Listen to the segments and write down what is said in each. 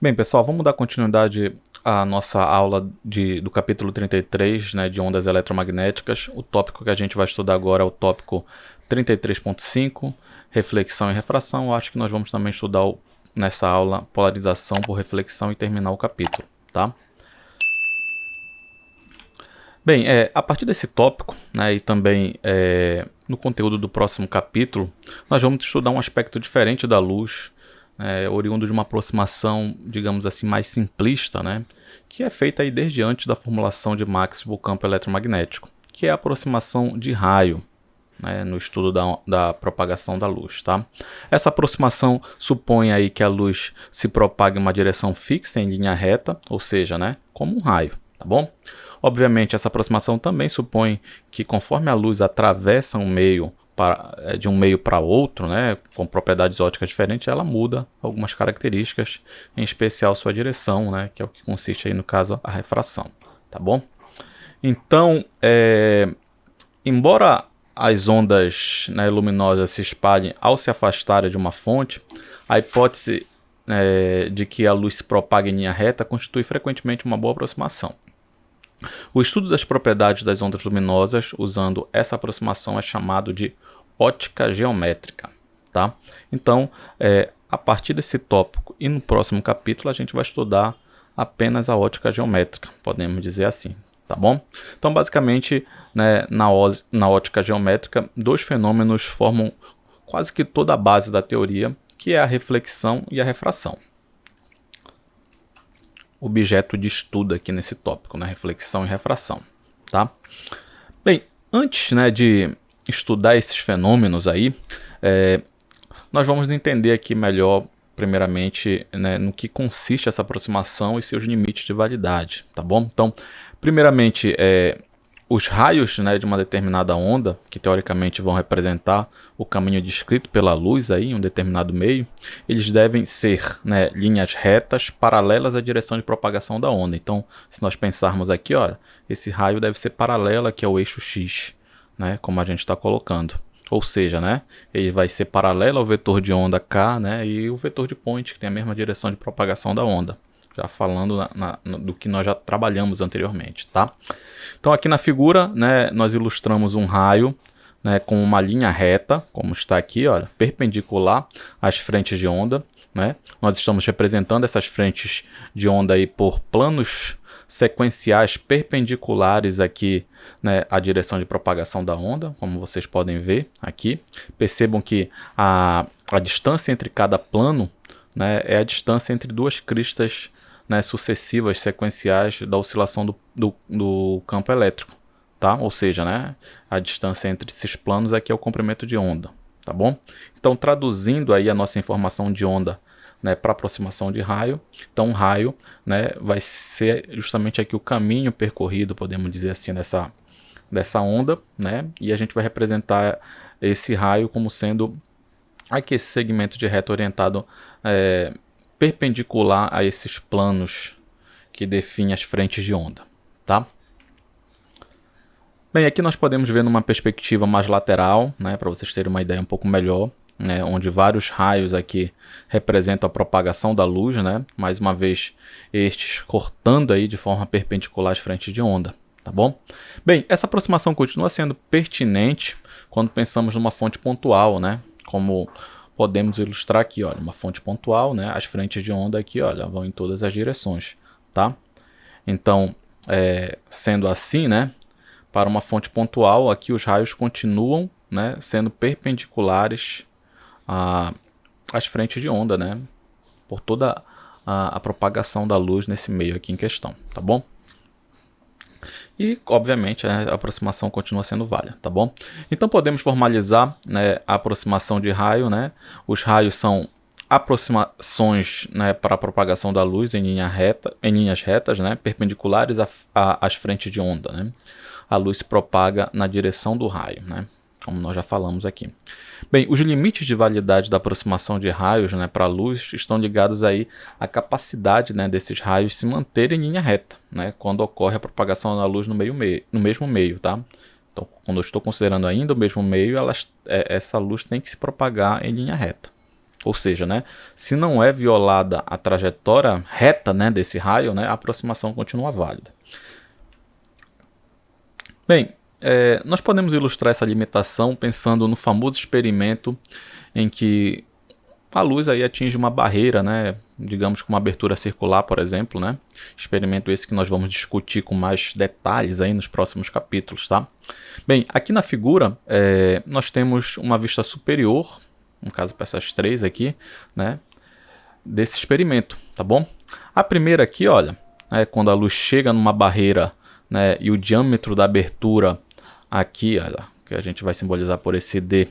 Bem, pessoal, vamos dar continuidade à nossa aula do capítulo 33, né, de ondas eletromagnéticas. O tópico que a gente vai estudar agora é o tópico 33.5, reflexão e refração. Eu acho que nós vamos também estudar nessa aula polarização por reflexão e terminar o capítulo, tá? Bem, a partir desse tópico, né, e também no conteúdo do próximo capítulo, nós vamos estudar um aspecto diferente da luz, oriundo de uma aproximação, digamos assim, mais simplista, né, que é feita aí desde antes da formulação de Maxwell campo eletromagnético, que é a aproximação de raio, né, no estudo da propagação da luz, tá? Essa aproximação supõe aí que a luz se propague em uma direção fixa em linha reta, ou seja, né, como um raio, tá bom? Obviamente, essa aproximação também supõe que conforme a luz atravessa um meio de um meio para outro, né, com propriedades ópticas diferentes, ela muda algumas características, em especial sua direção, né, que é o que consiste aí no caso a refração, tá bom? Então, embora as ondas, né, luminosas se espalhem ao se afastarem de uma fonte, a hipótese de que a luz se propague em linha reta constitui frequentemente uma boa aproximação. O estudo das propriedades das ondas luminosas usando essa aproximação é chamado de ótica geométrica, tá? Então, a partir desse tópico e no próximo capítulo a gente vai estudar apenas a ótica geométrica, podemos dizer assim, tá bom? Então, basicamente, né, na ótica geométrica, dois fenômenos formam quase que toda a base da teoria, que é a reflexão e a refração. Objeto de estudo aqui nesse tópico, né? Reflexão e refração, tá? Bem, antes, né, de estudar esses fenômenos aí, nós vamos entender aqui melhor, primeiramente, né, no que consiste essa aproximação e seus limites de validade, tá bom? Então, primeiramente, os raios, né, de uma determinada onda, que teoricamente vão representar o caminho descrito pela luz aí, em um determinado meio, eles devem ser, né, linhas retas paralelas à direção de propagação da onda. Então, se nós pensarmos aqui, ó, esse raio deve ser paralelo aqui ao eixo X, né, como a gente está colocando. Ou seja, né, ele vai ser paralelo ao vetor de onda K, né, e o vetor de point, que tem a mesma direção de propagação da onda. Já falando do que nós já trabalhamos anteriormente, tá? Então aqui na figura, né, nós ilustramos um raio, né, com uma linha reta, como está aqui, olha, perpendicular às frentes de onda, né? Nós estamos representando essas frentes de onda aí por planos sequenciais perpendiculares aqui, né, à direção de propagação da onda, como vocês podem ver aqui. Percebam que a distância entre cada plano, né, é a distância entre duas cristas, né, sucessivas, sequenciais da oscilação do campo elétrico, tá? Ou seja, né, a distância entre esses planos aqui é o comprimento de onda, tá bom? Então, traduzindo aí a nossa informação de onda, né, para aproximação de raio, então raio, né, vai ser justamente aqui o caminho percorrido, podemos dizer assim, dessa onda, né, e a gente vai representar esse raio como sendo aqui esse segmento de reta orientado perpendicular a esses planos que definem as frentes de onda, tá? Bem, aqui nós podemos ver numa perspectiva mais lateral, né, para vocês terem uma ideia um pouco melhor, né, onde vários raios aqui representam a propagação da luz, né, mais uma vez estes cortando aí de forma perpendicular as frentes de onda, tá bom? Bem, essa aproximação continua sendo pertinente quando pensamos numa fonte pontual, né, como podemos ilustrar aqui, olha, uma fonte pontual, né? As frentes de onda aqui, olha, vão em todas as direções, tá? Então, sendo assim, né? Para uma fonte pontual, aqui os raios continuam, né, sendo perpendiculares às frentes de onda, né? Por toda a propagação da luz nesse meio aqui em questão, tá bom? E, obviamente, a aproximação continua sendo válida, tá bom? Então, podemos formalizar, né, a aproximação de raio, né? Os raios são aproximações, né, para a propagação da luz em linhas retas, né, perpendiculares às frentes de onda, né? A luz se propaga na direção do raio, né? Como nós já falamos aqui. Bem, os limites de validade da aproximação de raios, né, para a luz estão ligados aí à capacidade, né, desses raios se manterem em linha reta, né, quando ocorre a propagação da luz no mesmo meio, tá? Então, quando eu estou considerando ainda o mesmo meio, essa luz tem que se propagar em linha reta, Ou seja, né, se não é violada a trajetória reta, né, desse raio, né, a aproximação continua válida. Bem, nós podemos ilustrar essa limitação pensando no famoso experimento em que a luz aí atinge uma barreira, né, digamos com uma abertura circular, por exemplo, né? Experimento esse que nós vamos discutir com mais detalhes aí nos próximos capítulos, tá? Bem, aqui na figura nós temos uma vista superior, no caso para essas três aqui, né, desse experimento, tá bom? A primeira aqui, olha, quando a luz chega numa barreira, né, e o diâmetro da abertura aqui, olha, que a gente vai simbolizar por esse D,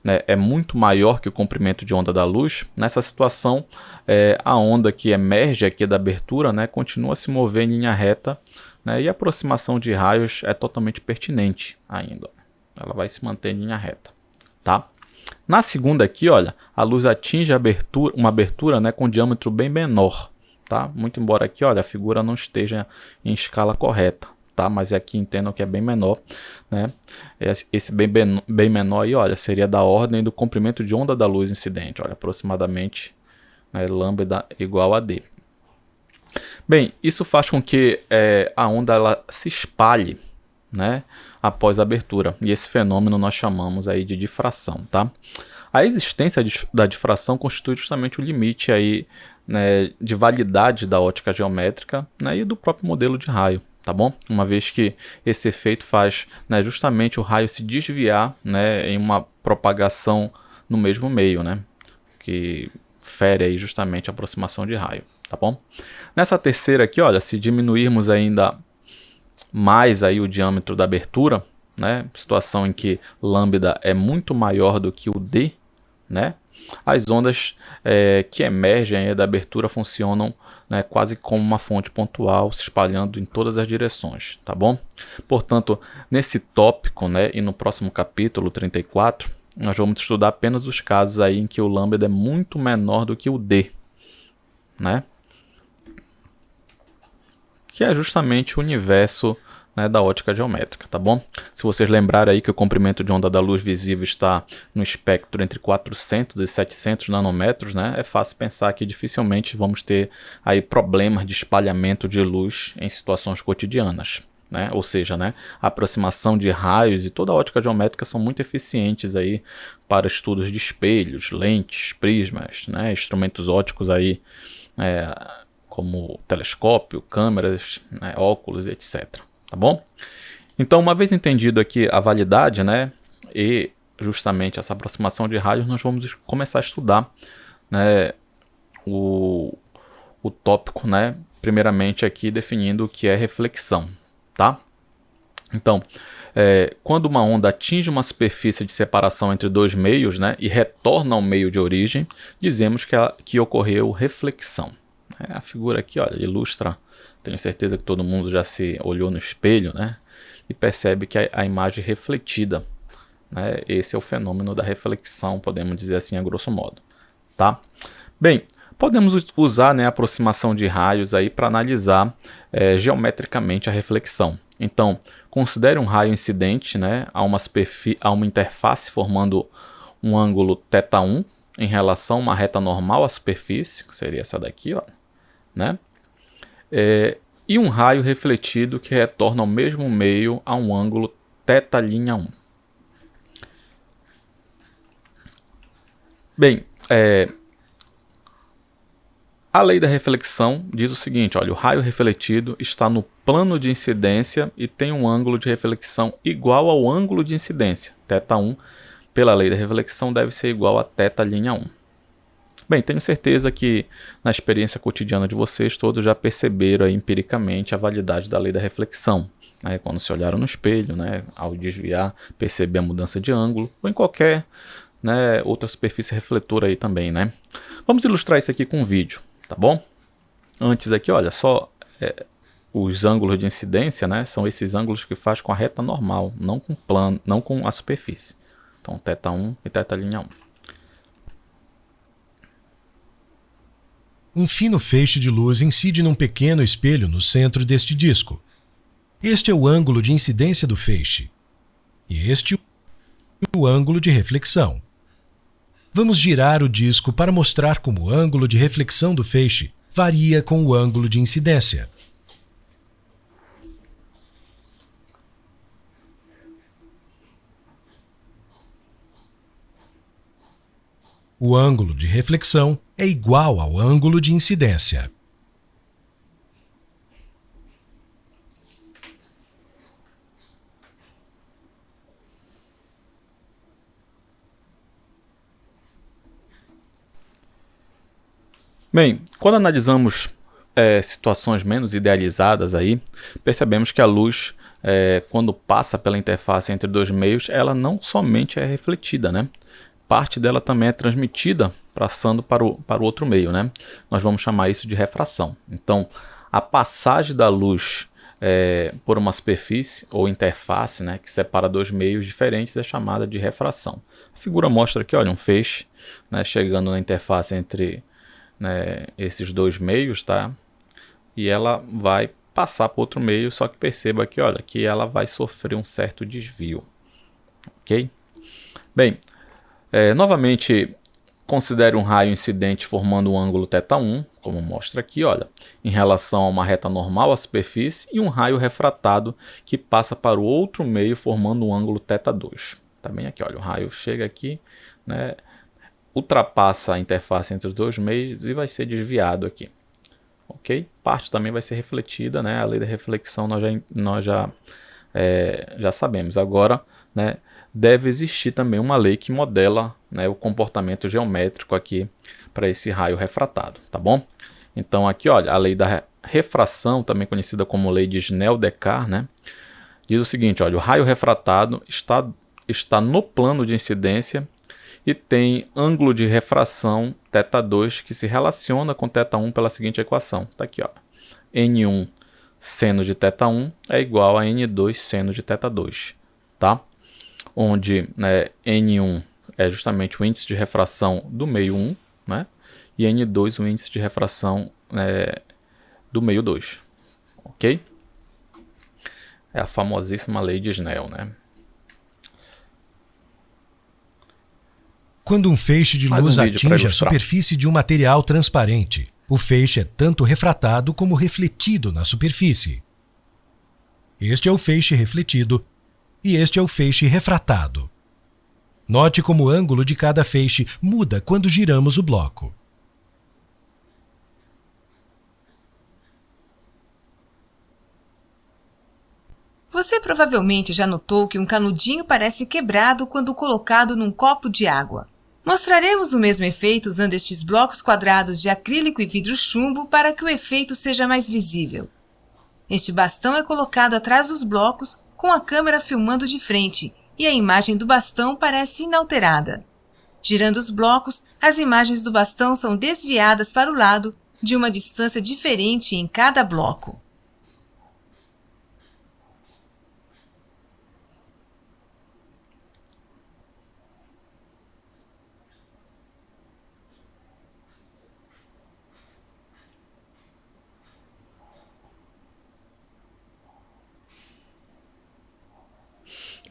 né, é muito maior que o comprimento de onda da luz. Nessa situação, a onda que emerge aqui da abertura, né, continua a se mover em linha reta, né, e a aproximação de raios é totalmente pertinente ainda. Ela vai se manter em linha reta, tá? Na segunda aqui, olha, a luz atinge uma abertura, né, com diâmetro bem menor, tá? Muito embora aqui, olha, a figura não esteja em escala correta, tá? Mas aqui entendam que é bem menor, né? Esse bem menor aí, olha, seria da ordem do comprimento de onda da luz incidente, olha, aproximadamente, né, lambda igual a D. Bem, isso faz com que a onda ela se espalhe, né, após a abertura, e esse fenômeno nós chamamos aí de difração, tá? A existência da difração constitui justamente o limite aí, né, de validade da ótica geométrica, né, e do próprio modelo de raio, tá bom? Uma vez que esse efeito faz, né, justamente o raio se desviar, né, em uma propagação no mesmo meio, né, que fere aí justamente a aproximação de raio, tá bom? Nessa terceira aqui, olha, se diminuirmos ainda mais aí o diâmetro da abertura, né, situação em que lambda é muito maior do que o D, né, as ondas que emergem aí da abertura funcionam, né, quase como uma fonte pontual, se espalhando em todas as direções, tá bom? Portanto, nesse tópico, né, e no próximo capítulo 34, nós vamos estudar apenas os casos aí em que o lambda é muito menor do que o D, né? Que é justamente o universo, né, da ótica geométrica, tá bom? Se vocês lembrarem aí que o comprimento de onda da luz visível está no espectro entre 400 e 700 nanômetros, né, é fácil pensar que dificilmente vamos ter aí problemas de espalhamento de luz em situações cotidianas, né? Ou seja, né, a aproximação de raios e toda a ótica geométrica são muito eficientes aí para estudos de espelhos, lentes, prismas, né, instrumentos ópticos aí, como telescópio, câmeras, né, óculos, etc. Tá bom? Então, uma vez entendido aqui a validade, né, e justamente essa aproximação de raios, nós vamos começar a estudar, né, o tópico, né, primeiramente aqui definindo o que é reflexão, tá? Então, quando uma onda atinge uma superfície de separação entre dois meios, né, e retorna ao meio de origem, dizemos que ocorreu reflexão. A figura aqui, olha, ilustra, tenho certeza que todo mundo já se olhou no espelho, né, e percebe que a imagem refletida, né, esse é o fenômeno da reflexão, podemos dizer assim a grosso modo, tá? Bem, podemos usar, né, a aproximação de raios aí para analisar geometricamente a reflexão. Então, considere um raio incidente, né, a uma interface formando um ângulo θ1 em relação a uma reta normal à superfície, que seria essa daqui, ó, né? E um raio refletido que retorna ao mesmo meio a um ângulo θ'1. Bem, a lei da reflexão diz o seguinte, olha, o raio refletido está no plano de incidência e tem um ângulo de reflexão igual ao ângulo de incidência, θ1, pela lei da reflexão deve ser igual a θ'1. Bem, tenho certeza que na experiência cotidiana de vocês todos já perceberam aí, empiricamente a validade da lei da reflexão, né? Quando se olharam no espelho, né, ao desviar, perceber a mudança de ângulo, ou em qualquer, né, outra superfície refletora aí também, né? Vamos ilustrar isso aqui com um vídeo, tá bom? Antes aqui, olha, só os ângulos de incidência, né, são esses ângulos que faz com a reta normal, não com plano, não com a superfície. Então, θ1 e θ'1. Um fino feixe de luz incide num pequeno espelho no centro deste disco. Este é o ângulo de incidência do feixe. E este o ângulo de reflexão. Vamos girar o disco para mostrar como o ângulo de reflexão do feixe varia com o ângulo de incidência. O ângulo de reflexão é igual ao ângulo de incidência. Bem, quando analisamos situações menos idealizadas aí, percebemos que a luz, quando passa pela interface entre dois meios, ela não somente é refletida, né? Parte dela também é transmitida passando para o outro meio, né? Nós vamos chamar isso de refração. Então, a passagem da luz por uma superfície ou interface, né, que separa dois meios diferentes é chamada de refração. A figura mostra aqui, olha, um feixe, né, chegando na interface entre, né, esses dois meios, tá? E ela vai passar para outro meio, só que perceba aqui, olha, que ela vai sofrer um certo desvio, ok? Bem, novamente, considere um raio incidente formando um ângulo θ1, como mostra aqui, olha, em relação a uma reta normal à superfície, e um raio refratado que passa para o outro meio formando um ângulo θ2. Também aqui, olha, o raio chega aqui, né, ultrapassa a interface entre os dois meios e vai ser desviado aqui, ok? Parte também vai ser refletida, né? A lei da reflexão nós já sabemos. Agora, né, deve existir também uma lei que modela, né, o comportamento geométrico aqui para esse raio refratado, tá bom? Então aqui, olha, a lei da refração, também conhecida como lei de Snell-Descartes, né, diz o seguinte, olha, o raio refratado está no plano de incidência e tem ângulo de refração θ2 que se relaciona com θ1 pela seguinte equação. Tá aqui, ó. N1 seno de θ1 é igual a N2 seno de θ2, tá? Onde, né, N1 é justamente o índice de refração do meio 1, né? E N2 o índice de refração do meio 2, ok? É a famosíssima lei de Snell, né? Quando um feixe de luz atinge a superfície de um material transparente, o feixe é tanto refratado como refletido na superfície. Este é o feixe refletido e este é o feixe refratado. Note como o ângulo de cada feixe muda quando giramos o bloco. Você provavelmente já notou que um canudinho parece quebrado quando colocado num copo de água. Mostraremos o mesmo efeito usando estes blocos quadrados de acrílico e vidro chumbo para que o efeito seja mais visível. Este bastão é colocado atrás dos blocos com a câmera filmando de frente e a imagem do bastão parece inalterada. Girando os blocos, as imagens do bastão são desviadas para o lado de uma distância diferente em cada bloco.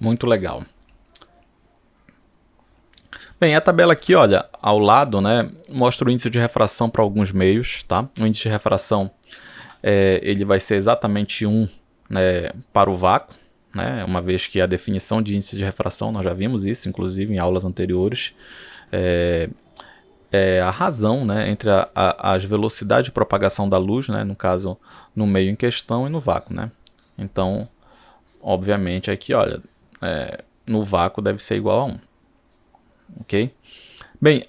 Muito legal. Bem, a tabela aqui, olha, ao lado, né, mostra o índice de refração para alguns meios, tá? O índice de refração, ele vai ser exatamente 1, né, para o vácuo, né? Uma vez que a definição de índice de refração, nós já vimos isso, inclusive, em aulas anteriores, a razão, né, entre as velocidades de propagação da luz, né, no caso, no meio em questão e no vácuo, né? Então, obviamente, aqui, olha, no vácuo deve ser igual a 1. Ok? Bem,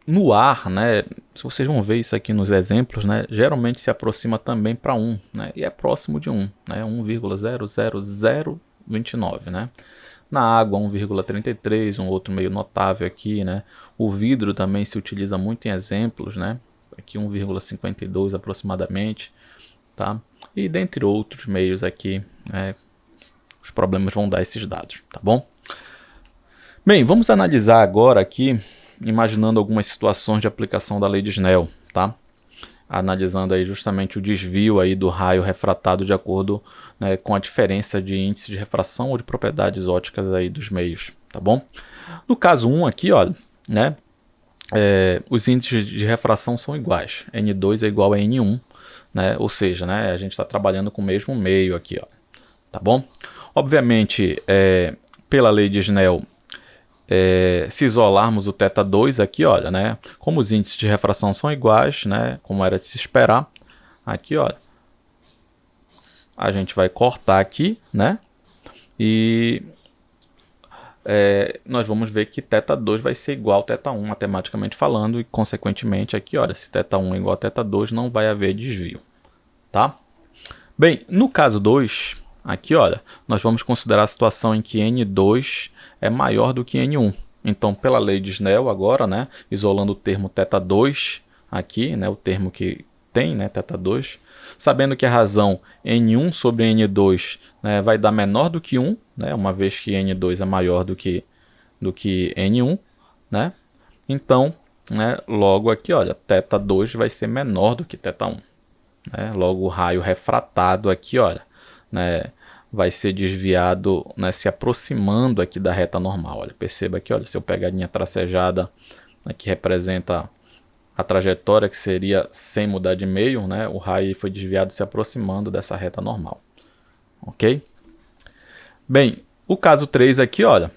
no ar, né, se vocês vão ver isso aqui nos exemplos, né, geralmente se aproxima também para 1, né, e é próximo de 1, né, 1,00029, né. Na água 1,33, um outro meio notável aqui, né. O vidro também se utiliza muito em exemplos, né, aqui 1,52 aproximadamente, tá. E dentre outros meios aqui, né, os problemas vão dar esses dados, tá bom? Bem, vamos analisar agora aqui, imaginando algumas situações de aplicação da lei de Snell, tá? analisando aí justamente o desvio aí do raio refratado de acordo, né, com a diferença de índice de refração ou de propriedades ópticas aí dos meios, tá bom? No caso 1 aqui, olha, né, os índices de refração são iguais, N2 é igual a N1, né, ou seja, né, a gente está trabalhando com o mesmo meio aqui, ó, tá bom? Obviamente, pela lei de Snell, se isolarmos o θ2 aqui, olha, né, como os índices de refração são iguais, né, como era de se esperar, aqui, olha, a gente vai cortar aqui, né, e nós vamos ver que θ2 vai ser igual a θ1, matematicamente falando, e consequentemente aqui, olha, se θ1 é igual a θ2, não vai haver desvio, tá? Bem, no caso 2, aqui, olha, nós vamos considerar a situação em que N2 é maior do que N1. Então, pela lei de Snell agora, né, isolando o termo θ2 aqui, né, o termo que tem, né, θ2, sabendo que a razão N1 sobre N2, né, vai dar menor do que 1, né, uma vez que N2 é maior do que N1, né, então, né, logo aqui, olha, θ2 vai ser menor do que θ1. Né, logo o raio refratado aqui, olha, né, vai ser desviado, né, se aproximando aqui da reta normal. Olha, perceba aqui, olha, se eu pegar a linha tracejada, né, que representa a trajetória que seria sem mudar de meio, né, o raio foi desviado se aproximando dessa reta normal. Ok? Bem, o caso 3 aqui, olha,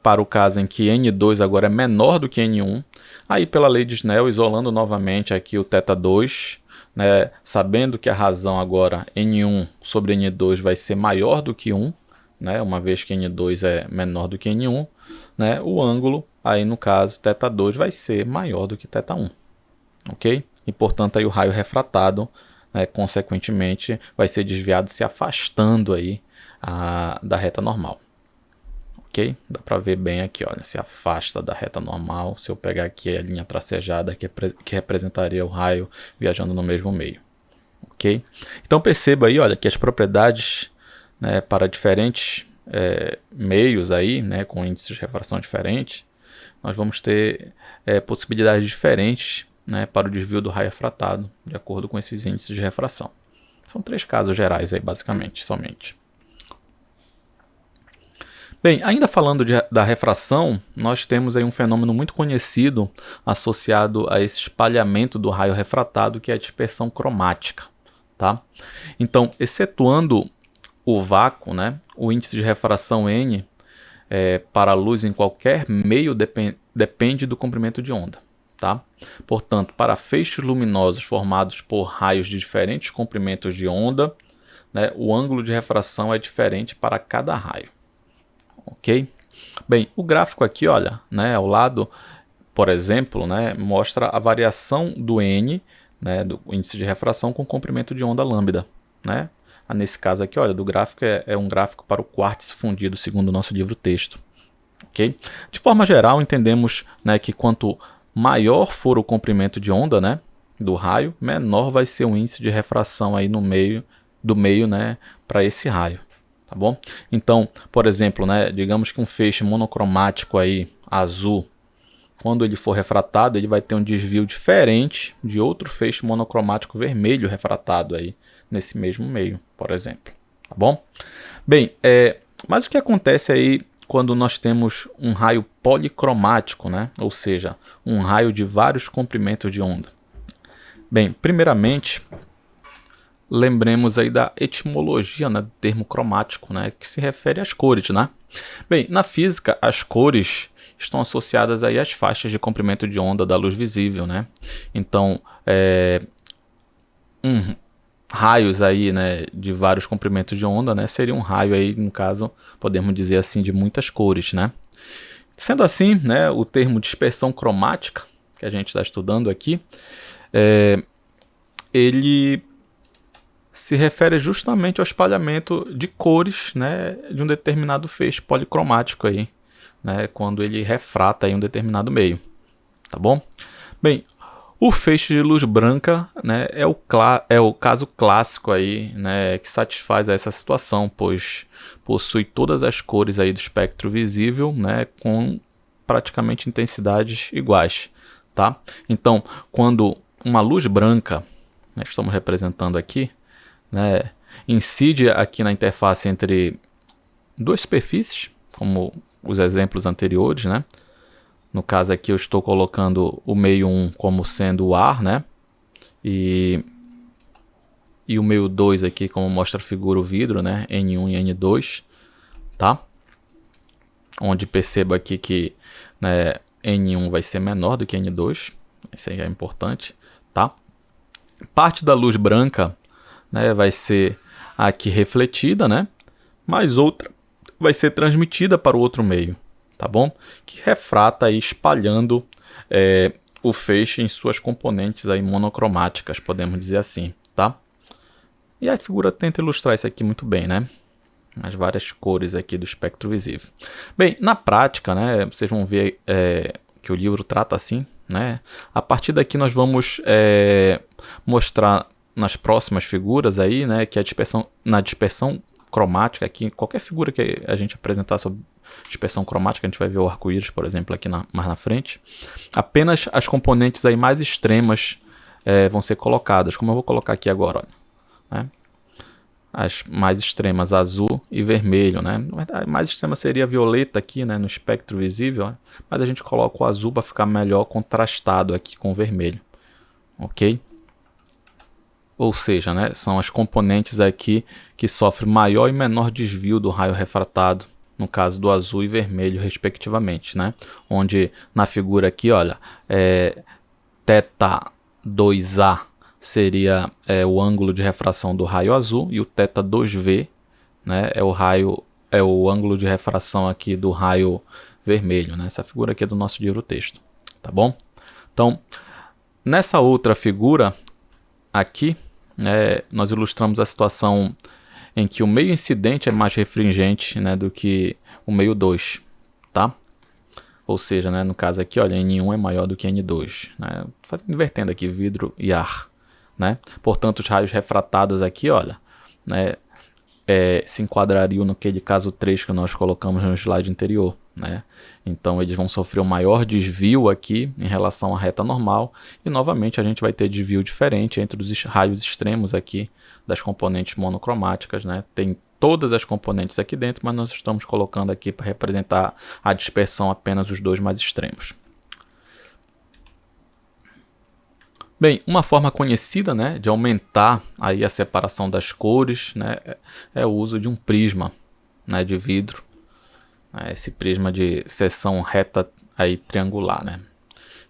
para o caso em que N2 agora é menor do que N1, aí pela lei de Snell, isolando novamente aqui o θ2, né, sabendo que a razão agora N1 sobre N2 vai ser maior do que 1, né, uma vez que N2 é menor do que N1, né, o ângulo, aí no caso θ2 vai ser maior do que θ1, ok? E portanto aí o raio refratado, né, consequentemente vai ser desviado se afastando aí da reta normal. Ok? Dá para ver bem aqui, olha, se afasta da reta normal. Se eu pegar aqui a linha tracejada que representaria o raio viajando no mesmo meio. Ok? Então perceba aí, olha, que as propriedades, né, para diferentes meios aí, né, com índices de refração diferentes, nós vamos ter possibilidades diferentes, né, para o desvio do raio refratado, de acordo com esses índices de refração. São 3 casos gerais aí, basicamente, somente. Bem, ainda falando da refração, nós temos aí um fenômeno muito conhecido associado a esse espalhamento do raio refratado, que é a dispersão cromática, tá? Então, excetuando o vácuo, né, o índice de refração N para a luz em qualquer meio depende do comprimento de onda, tá? Portanto, para feixes luminosos formados por raios de diferentes comprimentos de onda, né, o ângulo de refração é diferente para cada raio. Ok? Bem, o gráfico aqui, olha, né, ao lado, por exemplo, né, mostra a variação do N, né, do índice de refração com o comprimento de onda lambda, né? Nesse caso aqui, olha, do gráfico é um gráfico para o quartzo fundido, segundo o nosso livro-texto. Ok? De forma geral, entendemos, né, que quanto maior for o comprimento de onda, né, do raio, menor vai ser o índice de refração aí no meio do meio, né, para esse raio. Tá bom? Então, por exemplo, né, digamos que um feixe monocromático aí, azul, quando ele for refratado, ele vai ter um desvio diferente de outro feixe monocromático vermelho refratado aí nesse mesmo meio, por exemplo. Tá bom? Bem, mas o que acontece aí quando nós temos um raio policromático, né? Ou seja, um raio de vários comprimentos de onda? Bem, primeiramente, lembremos aí da etimologia, né, do termo cromático, né, que se refere às cores, né? Bem, na física, as cores estão associadas aí às faixas de comprimento de onda da luz visível, né? Então, raios aí, né, de vários comprimentos de onda, né, seria um raio aí, no caso, podemos dizer assim, de muitas cores, né? Sendo assim, né, o termo dispersão cromática, que a gente está estudando aqui, ele se refere justamente ao espalhamento de cores, né, de um determinado feixe policromático aí, né, quando ele refrata aí um determinado meio, tá bom? Bem, o feixe de luz branca, né, é o caso clássico aí, né, que satisfaz essa situação, pois possui todas as cores aí do espectro visível, né, com praticamente intensidades iguais, tá? Então, quando uma luz branca, né, estamos representando aqui, né, incide aqui na interface entre duas superfícies, como os exemplos anteriores, né? No caso aqui eu estou colocando o meio 1 como sendo o ar, né? E o meio 2 aqui como mostra a figura o vidro, né? N1 e N2, tá? Onde perceba aqui que, né, N1 vai ser menor do que N2, isso aí é importante, tá? Parte da luz branca, né, vai ser aqui refletida, né? Mas outra vai ser transmitida para o outro meio, tá bom? Que refrata aí espalhando o feixe em suas componentes aí monocromáticas, podemos dizer assim, tá? E a figura tenta ilustrar isso aqui muito bem, né? As várias cores aqui do espectro visível. Bem, na prática, né, vocês vão ver que o livro trata assim, né? A partir daqui nós vamos mostrar nas próximas figuras aí, né, que na dispersão cromática aqui, qualquer figura que a gente apresentar sobre dispersão cromática, a gente vai ver o arco-íris, por exemplo, aqui mais na frente. Apenas as componentes aí mais extremas vão ser colocadas, como eu vou colocar aqui agora, olha, né? As mais extremas, azul e vermelho, né? Na verdade, a mais extrema seria violeta aqui, né, no espectro visível, né? Mas a gente coloca o azul para ficar melhor contrastado aqui com o vermelho, ok? Ou seja, né, são as componentes aqui que sofrem maior e menor desvio do raio refratado, no caso do azul e vermelho, respectivamente, né? Onde na figura aqui, olha, θ 2A seria o ângulo de refração do raio azul e o θ 2V, né, é o ângulo de refração aqui do raio vermelho, né? Essa figura aqui é do nosso livro-texto, tá bom? Então, nessa outra figura aqui, nós ilustramos a situação em que o meio incidente é mais refringente, né, do que o meio 2, tá? Ou seja, né, no caso aqui, olha, N1 é maior do que N2, né? Invertendo aqui vidro e ar, né? Portanto, os raios refratados aqui, olha, né, se enquadrariam naquele caso 3 que nós colocamos no slide anterior, né? Então eles vão sofrer um maior desvio aqui em relação à reta normal e novamente a gente vai ter desvio diferente entre os raios extremos aqui das componentes monocromáticas, né? Tem todas as componentes aqui dentro, mas nós estamos colocando aqui para representar a dispersão apenas os dois mais extremos. Bem, uma forma conhecida, né, de aumentar aí a separação das cores, né, é o uso de um prisma, né, de vidro. Esse prisma de seção reta aí triangular, né?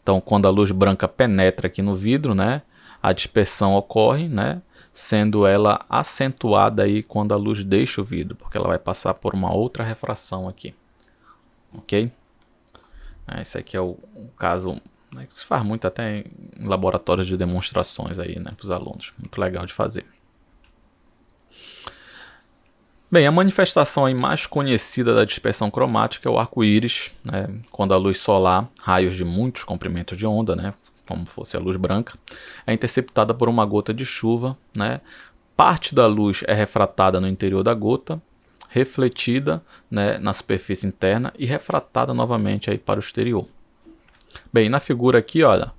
Então, quando a luz branca penetra aqui no vidro, né, a dispersão ocorre, né, sendo ela acentuada aí quando a luz deixa o vidro, porque ela vai passar por uma outra refração aqui, ok? Esse aqui é o caso, né, que se faz muito até em laboratórios de demonstrações aí, né, para os alunos, muito legal de fazer. Bem, a manifestação aí mais conhecida da dispersão cromática é o arco-íris, né, quando a luz solar, raios de muitos comprimentos de onda, né, como fosse a luz branca, é interceptada por uma gota de chuva, né, parte da luz é refratada no interior da gota, refletida, né, na superfície interna e refratada novamente aí para o exterior. Bem, na figura aqui, olha,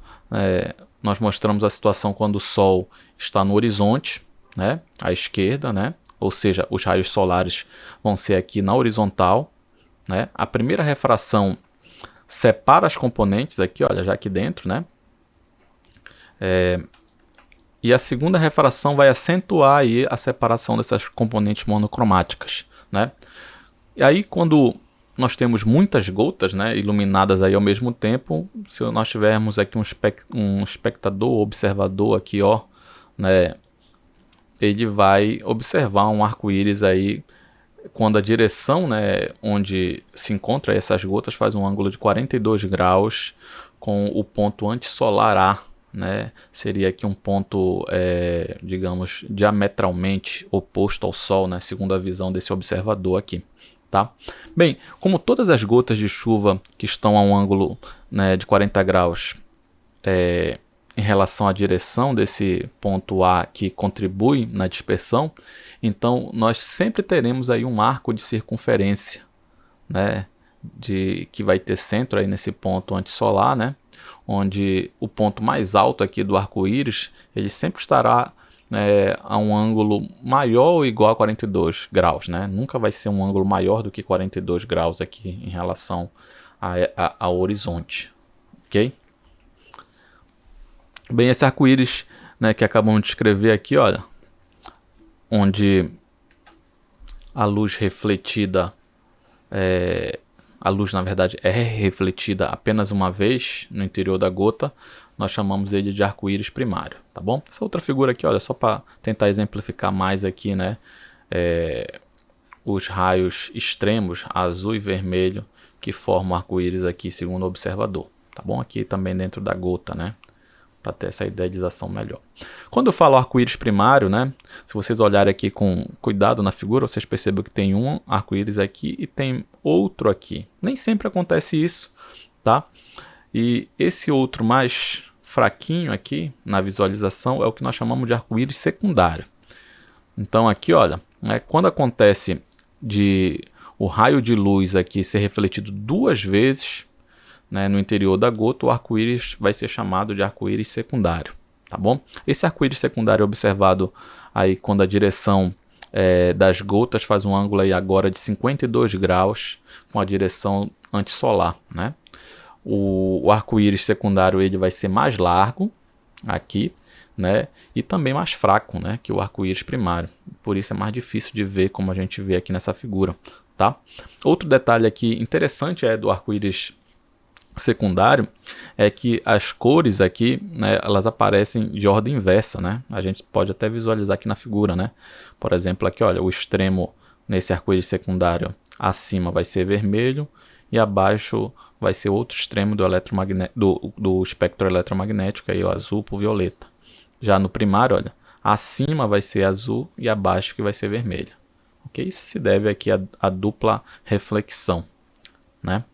nós mostramos a situação quando o Sol está no horizonte, né, à esquerda, né, ou seja, os raios solares vão ser aqui na horizontal, né? A primeira refração separa as componentes aqui, olha, já aqui dentro, né? E a segunda refração vai acentuar aí a separação dessas componentes monocromáticas, né? E aí, quando nós temos muitas gotas, né, iluminadas aí ao mesmo tempo, se nós tivermos aqui um espectador, observador aqui, ó, né, ele vai observar um arco-íris aí quando a direção, né, onde se encontra essas gotas faz um ângulo de 42 graus com o ponto antissolar A, né, seria aqui um ponto, digamos, diametralmente oposto ao Sol, né, segundo a visão desse observador aqui, tá? Bem, como todas as gotas de chuva que estão a um ângulo, né, de 40 graus em relação à direção desse ponto A que contribui na dispersão, então nós sempre teremos aí um arco de circunferência, né, que vai ter centro aí nesse ponto antissolar, né, onde o ponto mais alto aqui do arco-íris, ele sempre estará a um ângulo maior ou igual a 42 graus, né? Nunca vai ser um ângulo maior do que 42 graus aqui em relação ao horizonte, ok? Bem, esse arco-íris, né, que acabamos de escrever aqui, olha, onde a luz refletida, a luz na verdade é refletida apenas uma vez no interior da gota, nós chamamos ele de arco-íris primário, tá bom? Essa outra figura aqui, olha, só para tentar exemplificar mais aqui, né, os raios extremos, azul e vermelho, que formam o arco-íris aqui segundo o observador, tá bom? Aqui também dentro da gota, né, para ter essa idealização melhor. Quando eu falo arco-íris primário, né, se vocês olharem aqui com cuidado na figura, vocês percebem que tem um arco-íris aqui e tem outro aqui. Nem sempre acontece isso, tá? E esse outro mais fraquinho aqui na visualização é o que nós chamamos de arco-íris secundário. Então aqui, olha, quando acontece de o raio de luz aqui ser refletido 2 vezes, né, no interior da gota, o arco-íris vai ser chamado de arco-íris secundário, tá bom? Esse arco-íris secundário é observado aí quando a direção das gotas faz um ângulo aí agora de 52 graus com a direção antissolar, né? O arco-íris secundário ele vai ser mais largo aqui, né, e também mais fraco, né, que o arco-íris primário. Por isso é mais difícil de ver, como a gente vê aqui nessa figura, tá? Outro detalhe aqui interessante do arco-íris secundário é que as cores aqui, né, elas aparecem de ordem inversa, né? A gente pode até visualizar aqui na figura, né? Por exemplo, aqui, olha, o extremo nesse arco-íris secundário acima vai ser vermelho e abaixo vai ser outro extremo do espectro eletromagnético, aí, ó, azul por violeta. Já no primário, olha, acima vai ser azul e abaixo que vai ser vermelho. Ok? Isso se deve aqui à dupla reflexão, né?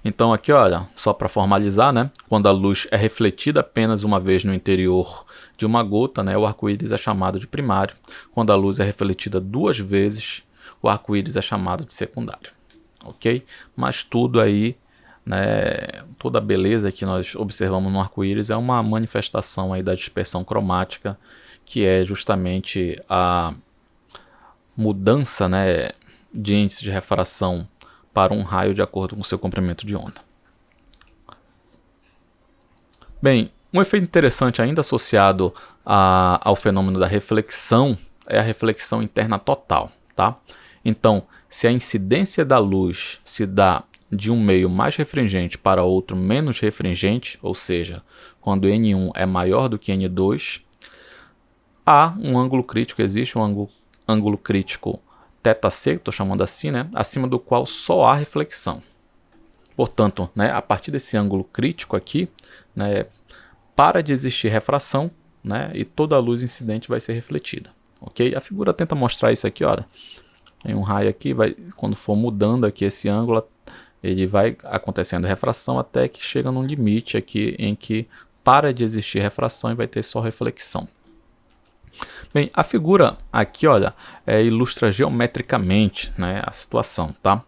Então aqui, olha, só para formalizar, né? Quando a luz é refletida apenas uma vez no interior de uma gota, né, o arco-íris é chamado de primário. Quando a luz é refletida 2 vezes, o arco-íris é chamado de secundário, ok? Mas tudo aí, né, toda a beleza que nós observamos no arco-íris é uma manifestação aí da dispersão cromática, que é justamente a mudança, né, de índice de refração para um raio de acordo com o seu comprimento de onda. Bem, um efeito interessante ainda associado ao fenômeno da reflexão é a reflexão interna total, tá? Então, se a incidência da luz se dá de um meio mais refringente para outro menos refringente, ou seja, quando N1 é maior do que N2, há um ângulo crítico, existe um ângulo crítico θc, estou chamando assim, né, acima do qual só há reflexão. Portanto, né, a partir desse ângulo crítico aqui, né, para de existir refração, né, e toda a luz incidente vai ser refletida. Ok? A figura tenta mostrar isso aqui, olha. Tem um raio aqui, quando for mudando aqui esse ângulo, ele vai acontecendo refração até que chega num limite aqui em que para de existir refração e vai ter só reflexão. Bem, a figura aqui, olha, ilustra geometricamente, né, a situação, tá?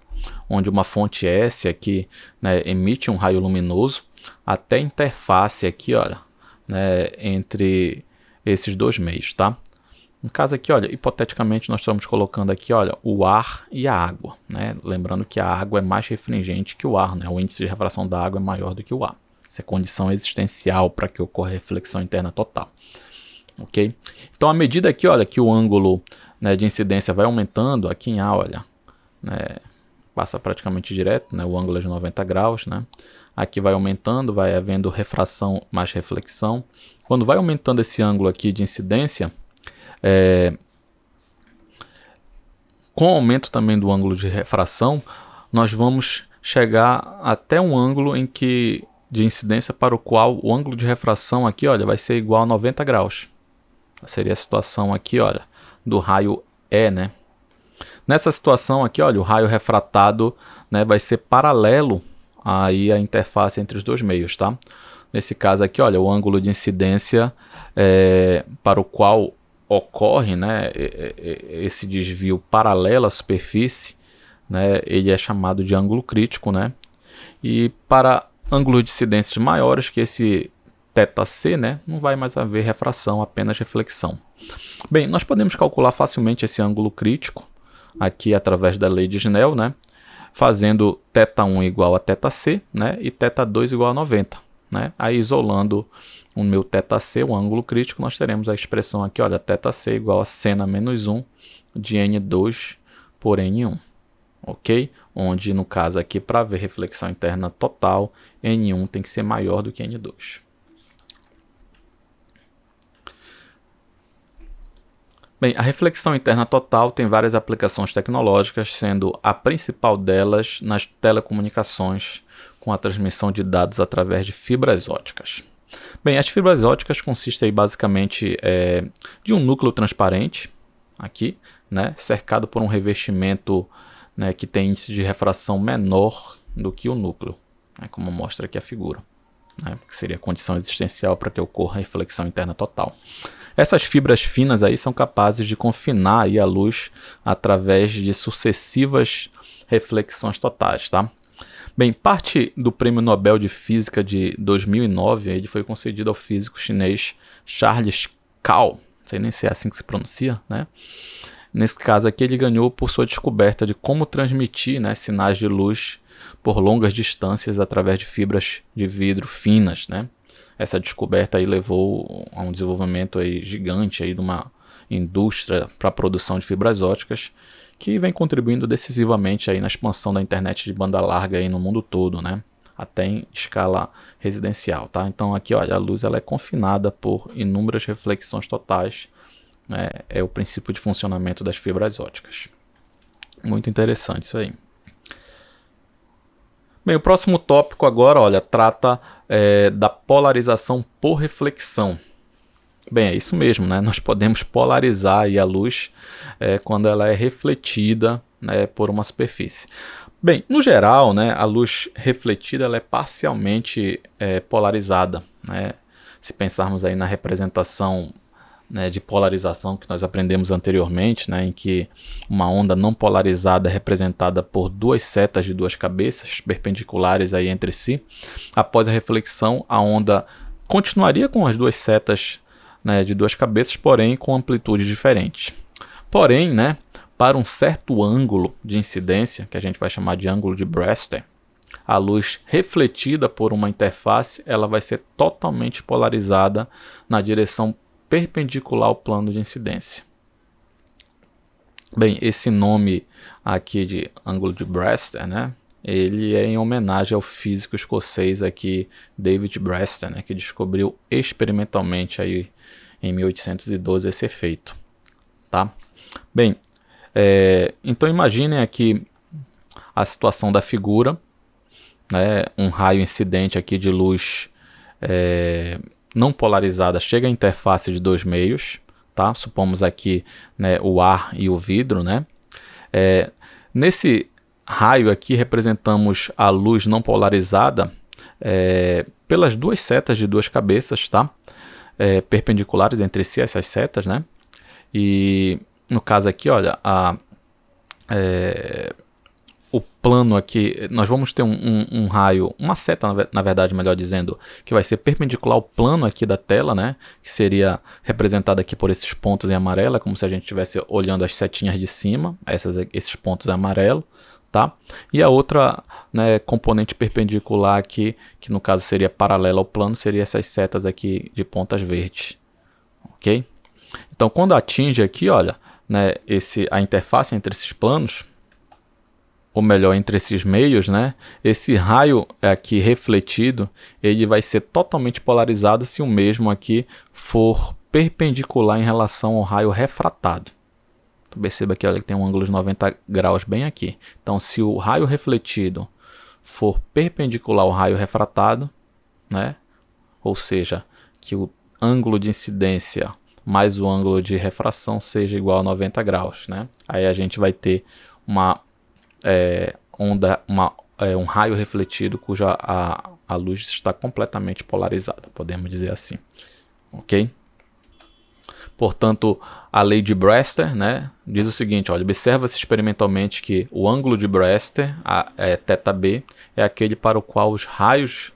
Onde uma fonte S aqui, né, emite um raio luminoso até a interface aqui, olha, né, entre esses 2 meios, tá? No caso aqui, olha, hipoteticamente nós estamos colocando aqui, olha, o ar e a água, né? Lembrando que a água é mais refringente que o ar, né? O índice de refração da água é maior do que o ar. Essa é condição existencial para que ocorra reflexão interna total. Ok? Então, à medida que, olha, que o ângulo, né, de incidência vai aumentando, aqui em A, olha, né, passa praticamente direto, né, o ângulo é de 90 graus, né? Aqui vai aumentando, vai havendo refração mais reflexão. Quando vai aumentando esse ângulo aqui de incidência, com o aumento também do ângulo de refração, nós vamos chegar até um ângulo de incidência para o qual o ângulo de refração aqui, olha, vai ser igual a 90 graus. Seria a situação aqui, olha, do raio E, né? Nessa situação aqui, olha, o raio refratado, né, vai ser paralelo aí à interface entre os 2 meios, tá? Nesse caso aqui, olha, o ângulo de incidência para o qual ocorre, né, esse desvio paralelo à superfície, né, ele é chamado de ângulo crítico, né? E para ângulos de incidências maiores que esse θc, né, não vai mais haver refração, apenas reflexão. Bem, nós podemos calcular facilmente esse ângulo crítico aqui através da lei de Snell, né, fazendo θ1 igual a θc, né, e θ2 igual a 90. Né? Aí isolando o meu θc, o ângulo crítico, nós teremos a expressão aqui, olha, θc igual a seno menos 1 de N2 por N1. Ok? Onde, no caso aqui, para ver reflexão interna total, N1 tem que ser maior do que N2. Bem, a reflexão interna total tem várias aplicações tecnológicas, sendo a principal delas nas telecomunicações, com a transmissão de dados através de fibras óticas. Bem, as fibras óticas consistem aí basicamente de um núcleo transparente, aqui, né, cercado por um revestimento, né, que tem índice de refração menor do que o núcleo, né, como mostra aqui a figura, né, que seria a condição existencial para que ocorra a reflexão interna total. Essas fibras finas aí são capazes de confinar aí a luz através de sucessivas reflexões totais, tá? Bem, parte do Prêmio Nobel de Física de 2009 ele foi concedido ao físico chinês Charles Kao, não sei nem se é assim que se pronuncia, né? Nesse caso aqui ele ganhou por sua descoberta de como transmitir, né, sinais de luz por longas distâncias através de fibras de vidro finas, né? Essa descoberta aí levou a um desenvolvimento aí gigante aí de uma indústria para a produção de fibras óticas que vem contribuindo decisivamente aí na expansão da internet de banda larga aí no mundo todo, né? Até em escala residencial, tá? Então aqui, olha, a luz ela é confinada por inúmeras reflexões totais, né? É o princípio de funcionamento das fibras óticas. Muito interessante isso aí. Bem, o próximo tópico agora, olha, trata da polarização por reflexão. Bem, é isso mesmo, né? Nós podemos polarizar aí a luz quando ela é refletida, né, por uma superfície. Bem, no geral, né, a luz refletida ela é parcialmente polarizada, né? Se pensarmos aí na representação, né, de polarização que nós aprendemos anteriormente, né, em que uma onda não polarizada é representada por duas setas de duas cabeças perpendiculares aí entre si. Após a reflexão, a onda continuaria com as duas setas, né, de duas cabeças, porém com amplitudes diferentes. Porém, né, para um certo ângulo de incidência, que a gente vai chamar de ângulo de Brewster, a luz refletida por uma interface ela vai ser totalmente polarizada na direção perpendicular ao plano de incidência. Bem, esse nome aqui de ângulo de Brewster, né, ele é em homenagem ao físico escocês aqui David Brewster, né, que descobriu experimentalmente aí em 1812 esse efeito, tá? Bem, então imaginem aqui a situação da figura, né, um raio incidente aqui de luz não polarizada chega à interface de dois meios, tá? Supomos aqui, né, o ar e o vidro, né? Nesse raio aqui representamos a luz não polarizada pelas duas setas de duas cabeças, tá? Perpendiculares entre si essas setas, né? E no caso aqui, olha, o plano aqui, nós vamos ter um raio, uma seta, na verdade, melhor dizendo, que vai ser perpendicular ao plano aqui da tela, né? Que seria representada aqui por esses pontos em amarelo, como se a gente estivesse olhando as setinhas de cima, esses pontos em amarelo, tá? E a outra, né, componente perpendicular aqui, que no caso seria paralela ao plano, seria essas setas aqui de pontas verdes, ok? Então, quando atinge aqui, olha, né, a interface entre esses planos, ou melhor, entre esses meios, né, esse raio aqui refletido, ele vai ser totalmente polarizado se o mesmo aqui for perpendicular em relação ao raio refratado. Então, perceba aqui, olha, que tem um ângulo de 90 graus bem aqui. Então, se o raio refletido for perpendicular ao raio refratado, né, ou seja, que o ângulo de incidência mais o ângulo de refração seja igual a 90 graus, né? Aí a gente vai ter uma um raio refletido cuja a luz está completamente polarizada, podemos dizer assim, ok? Portanto, a lei de Brewster, né, diz o seguinte, olha, observa-se experimentalmente que o ângulo de Brewster, θb, é aquele para o qual os raios,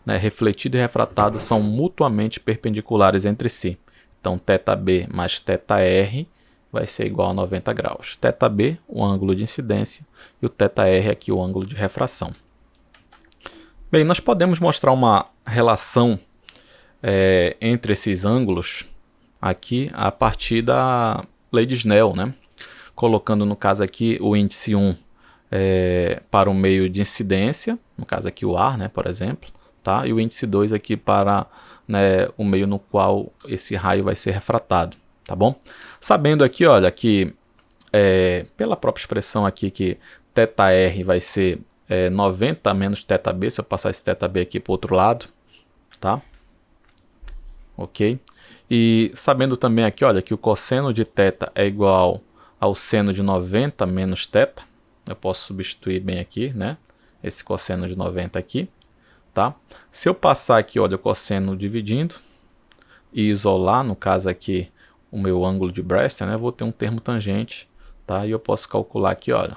né, refletido e refratado são mutuamente perpendiculares entre si. Então, θb mais θr vai ser igual a 90 graus. θb, o ângulo de incidência, e o θr aqui, o ângulo de refração. Bem, nós podemos mostrar uma relação entre esses ângulos aqui a partir da lei de Snell, né? Colocando no caso aqui o índice 1 para o meio de incidência, no caso aqui o ar, né, por exemplo, tá? E o índice 2 aqui para, né, o meio no qual esse raio vai ser refratado, tá bom? Sabendo aqui, olha, que pela própria expressão aqui que θr vai ser 90 menos θb, se eu passar esse θb aqui para o outro lado, tá? Ok? E sabendo também aqui, olha, que o cosseno de θ é igual ao seno de 90 menos θ, eu posso substituir bem aqui, né? Esse cosseno de 90 aqui, tá? Se eu passar aqui, olha, o cosseno dividindo e isolar, no caso aqui, o meu ângulo de Brewster, né? Eu vou ter um termo tangente, tá? E eu posso calcular aqui, olha,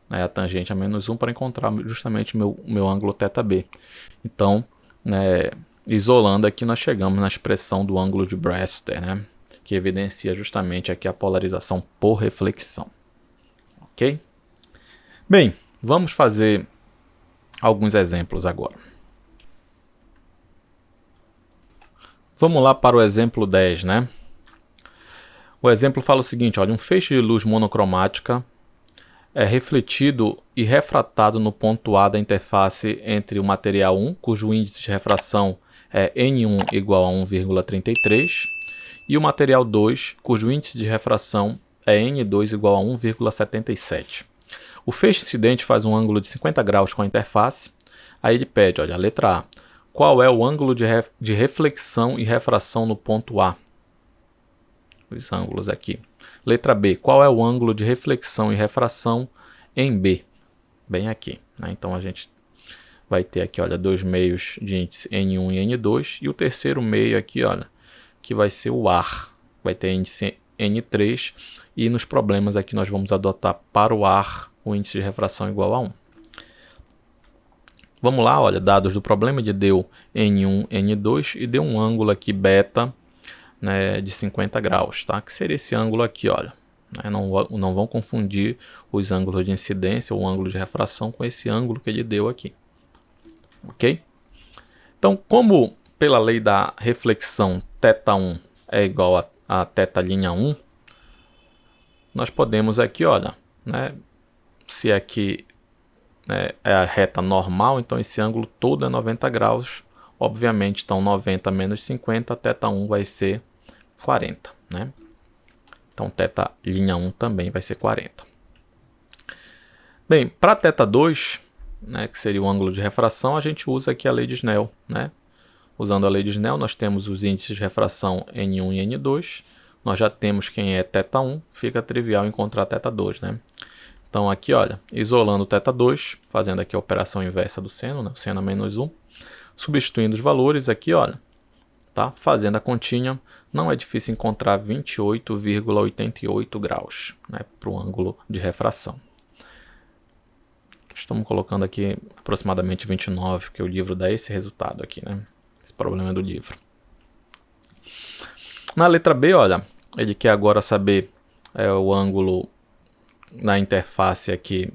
né, a tangente a menos 1 para encontrar justamente o meu ângulo θb. Então, né, isolando aqui, nós chegamos na expressão do ângulo de Brewster, né, que evidencia justamente aqui a polarização por reflexão. Ok? Bem, vamos fazer alguns exemplos agora. Vamos lá para o exemplo 10, né? O exemplo fala o seguinte, olha, um feixe de luz monocromática é refletido e refratado no ponto A da interface entre o material 1, cujo índice de refração é N1 igual a 1,33, e o material 2, cujo índice de refração é N2 igual a 1,77. O feixe incidente faz um ângulo de 50 graus com a interface. Aí ele pede, olha, a letra A, qual é o ângulo de reflexão e refração no ponto A? Os ângulos aqui. Letra B, qual é o ângulo de reflexão e refração em B? Bem aqui, né? Então a gente vai ter aqui, olha, dois meios de índice N1 e N2, e o terceiro meio aqui, olha, que vai ser o ar, vai ter índice N3, e nos problemas aqui nós vamos adotar para o ar o índice de refração igual a 1. Vamos lá, olha, dados do problema, ele deu N1, N2 e deu um ângulo aqui beta, né, de 50 graus, tá? Que seria esse ângulo aqui, olha. Né? Não vão confundir os ângulos de incidência ou ângulo de refração com esse ângulo que ele deu aqui. Ok? Então, como pela lei da reflexão θ1 é igual a θ'1, nós podemos aqui, olha, né, se aqui, né, é a reta normal, então esse ângulo todo é 90 graus. Obviamente, então 90 menos 50, θ1 vai ser 40, né? Então θ'1 também vai ser 40. Bem, para θ2, né, que seria o ângulo de refração, a gente usa aqui a lei de Snell, né? Usando a lei de Snell, nós temos os índices de refração N1 e N2. Nós já temos quem é θ1, fica trivial encontrar θ2, né? Então aqui, olha, isolando o θ2, fazendo aqui a operação inversa do seno, né? O seno a menos 1, substituindo os valores aqui, olha, tá? Fazendo a continha, não é difícil encontrar 28,88 graus, né, para o ângulo de refração. Estamos colocando aqui aproximadamente 29, porque o livro dá esse resultado aqui, né? Esse problema é do livro. Na letra B, olha, ele quer agora saber o ângulo na interface aqui,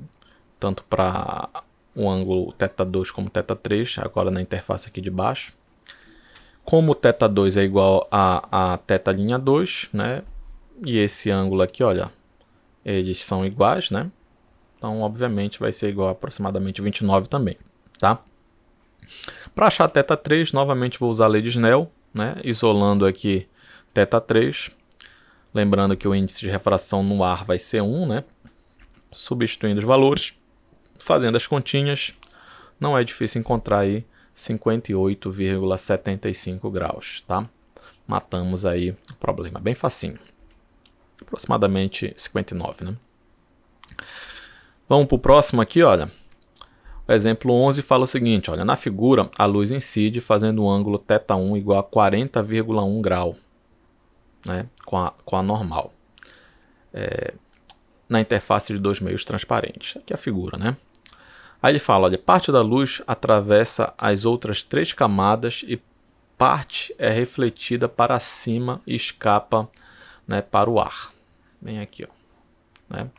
tanto para o ângulo θ2 como θ3, agora na interface aqui de baixo. Como o θ2 é igual a θ'2, né? E esse ângulo aqui, olha, eles são iguais, né? Então, obviamente, vai ser igual a aproximadamente 29 também, tá? Para achar θ3, novamente vou usar a lei de Snell, né? Isolando aqui θ3. Lembrando que o índice de refração no ar vai ser 1, né? Substituindo os valores, fazendo as continhas, não é difícil encontrar aí 58,75 graus, tá? Matamos aí o problema, bem facinho. Aproximadamente 59, né? Vamos para o próximo aqui, olha. O exemplo 11 fala o seguinte, olha, na figura a luz incide fazendo um ângulo θ1 igual a 40,1 grau. né, com a normal. Na interface de dois meios transparentes. Aqui é a figura, né? Aí ele fala, olha, parte da luz atravessa as outras 3 camadas e parte é refletida para cima e escapa, né, para o ar. Bem aqui, ó, né?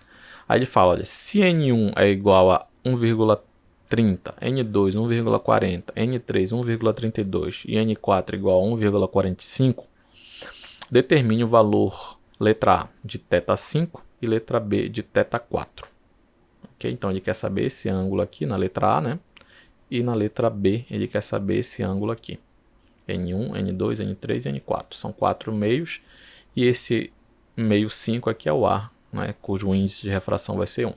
Aí ele fala, olha, se N1 é igual a 1,30, N2 1,40, N3 1,32 e N4 igual a 1,45, determine o valor letra A de θ5 e letra B de θ4. Okay? Então ele quer saber esse ângulo aqui na letra A, né? E na letra B ele quer saber esse ângulo aqui. N1, N2, N3 e N4. São 4 meios e esse meio 5 aqui é o ar, né? Cujo índice de refração vai ser 1.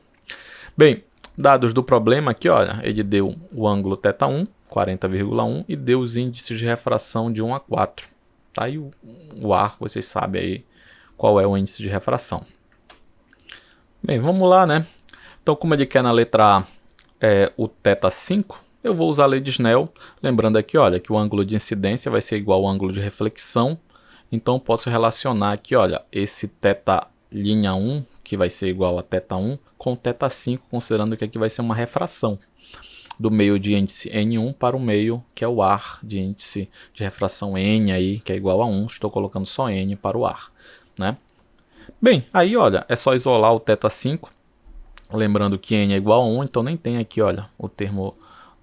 Bem, dados do problema aqui, olha, ele deu o ângulo θ1, 40,1 e deu os índices de refração de 1 a 4. Tá? E o ar, vocês sabem aí qual é o índice de refração. Bem, vamos lá, né? Então, como ele quer na letra A o θ5, eu vou usar a lei de Snell. Lembrando aqui, olha, que o ângulo de incidência vai ser igual ao ângulo de reflexão. Então, eu posso relacionar aqui, olha, esse θ'1, que vai ser igual a θ1, com θ5, considerando que aqui vai ser uma refração do meio de índice N1 para o meio, que é o ar, de índice de refração N aí, que é igual a 1. Estou colocando só N para o ar, né? Bem, aí, olha, é só isolar o θ5. Lembrando que N é igual a 1, então nem tem aqui, olha, o termo,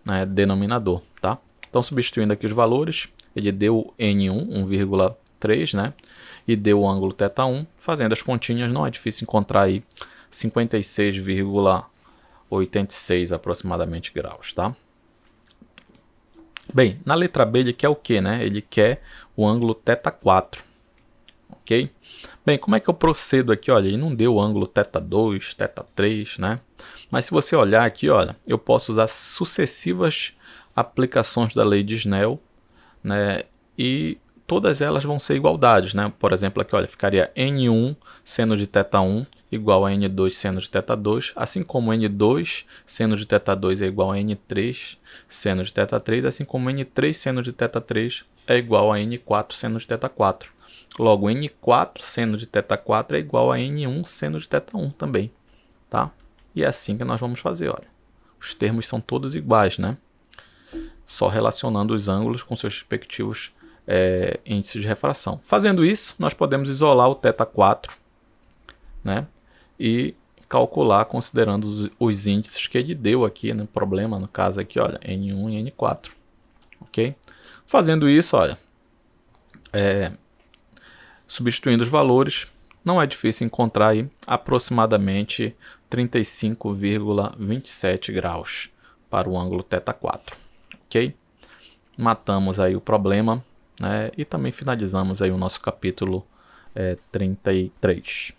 né, denominador, tá? Então, substituindo aqui os valores, ele deu N1, 1,3, né? E deu o ângulo θ1. Fazendo as continhas, não é difícil encontrar aí 56,86 aproximadamente graus, tá? Bem, na letra B ele quer o quê, né? Ele quer o ângulo θ4, ok? Bem, como é que eu procedo aqui? Olha, ele não deu o ângulo θ2, θ3, né? Mas se você olhar aqui, olha, eu posso usar sucessivas aplicações da lei de Snell, né? E todas elas vão ser igualdades, né? Por exemplo, aqui, olha, ficaria N1 seno de θ1 igual a N2 seno de θ2, assim como N2 seno de θ2 é igual a N3 seno de θ3, assim como N3 seno de θ3 é igual a N4 seno de θ4. Logo, N4 seno de θ4 é igual a N1 seno de θ1 também, tá? E é assim que nós vamos fazer, olha. Os termos são todos iguais, né? Só relacionando os ângulos com seus respectivos índices de refração. Fazendo isso, nós podemos isolar o θ4, né? E calcular considerando os índices que ele deu aqui no problema, no caso aqui, olha, N1 e N4, ok? Fazendo isso, olha, substituindo os valores, não é difícil encontrar aí aproximadamente 35,27 graus para o ângulo θ4, ok? Matamos aí o problema, né? E também finalizamos aí o nosso capítulo 33.